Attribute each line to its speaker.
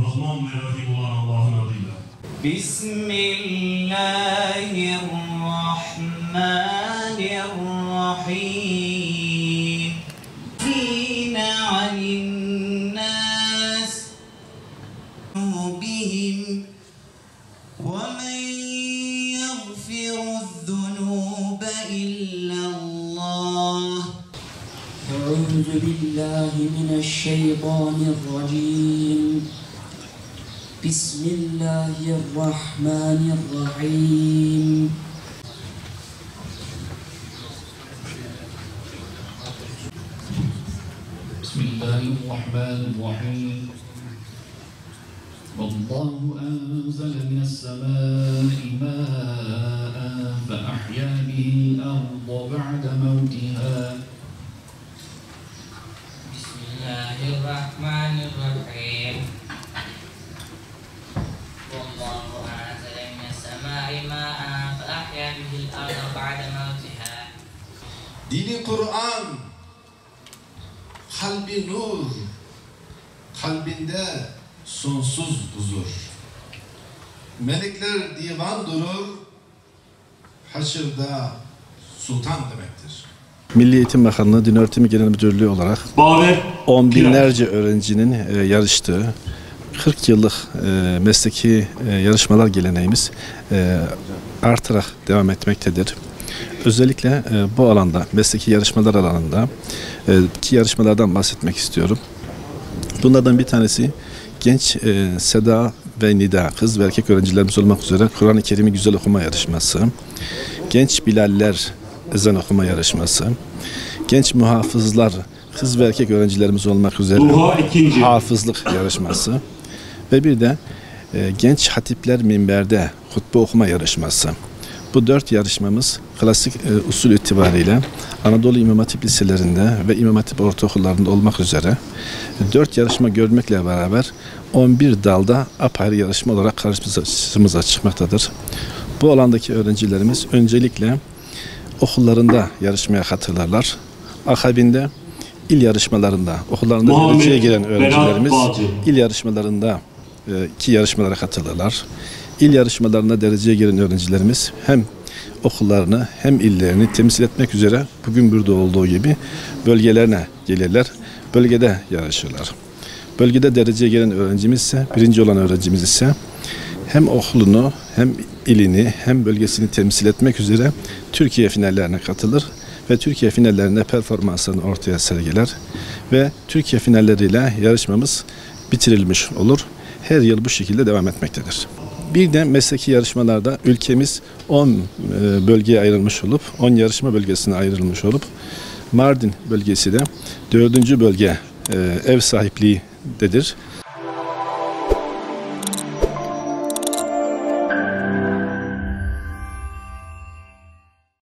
Speaker 1: Rahman ve Rahim olan Allah'ın adıyla.
Speaker 2: Bismillahirrahmanirrahim. Fîne alinnâs bihim ve men yagfiru'z-zunûbe illallah.
Speaker 3: Euzu billahi mineşşeytanirracim. Bismillahirrahmanirrahim.
Speaker 4: Bismillahirrahmanirrahim. Vallahu enzele mine's-semâi mâ'en fe ahyâ bihil arda ba'de mevtihâ.
Speaker 5: Bismillahirrahmanirrahim. Wallahu anzala minas samai ma'an fa ahya bihil arda ba'da mawtiha.
Speaker 6: Dini Kur'an, kalbi nur, kalbinde sonsuz huzur. Melekler divan durur, haşırda sultan demektir.
Speaker 7: Milli Eğitim Bakanlığı Din Öğretimi Genel Müdürlüğü olarak on binlerce öğrencinin yarıştığı 40 yıllık mesleki yarışmalar geleneğimiz artarak devam etmektedir. Özellikle bu alanda, mesleki yarışmalar alanında ki yarışmalardan bahsetmek istiyorum. Bunlardan bir tanesi genç Seda ve Nida, kız ve erkek öğrencilerimiz olmak üzere Kur'an-ı Kerim'i güzel okuma yarışması, genç Bilaller ezan okuma yarışması, genç muhafızlar, kız ve erkek öğrencilerimiz olmak üzere hafızlık yarışması ve bir de genç hatipler minberde hutbe okuma yarışması. Bu 4 yarışmamız klasik usul itibariyle Anadolu İmam Hatip liselerinde ve İmam Hatip ortaokullarında olmak üzere 4 yarışma görmekle beraber 11 dalda apayrı yarışma olarak karşımıza çıkmaktadır. Bu alandaki öğrencilerimiz öncelikle okullarında yarışmaya katılırlar. Akabinde il yarışmalarında, okullarında dereceye giren öğrencilerimiz il yarışmalarında ki yarışmalara katılırlar. İl yarışmalarında dereceye giren öğrencilerimiz hem okullarını hem illerini temsil etmek üzere bugün burada olduğu gibi bölgelerine gelirler. Bölgede yarışırlar. Bölgede dereceye gelen öğrencimiz ise, birinci olan öğrencimiz ise hem okulunu hem ilini hem bölgesini temsil etmek üzere Türkiye finallerine katılır ve Türkiye finallerinde performanslarını ortaya sergiler ve Türkiye finalleriyle yarışmamız bitirilmiş olur. Her yıl bu şekilde devam etmektedir. Bir de mesleki yarışmalarda ülkemiz 10 bölgeye ayrılmış olup, 10 yarışma bölgesine ayrılmış olup, Mardin bölgesi de 4. bölge ev sahipliğidir.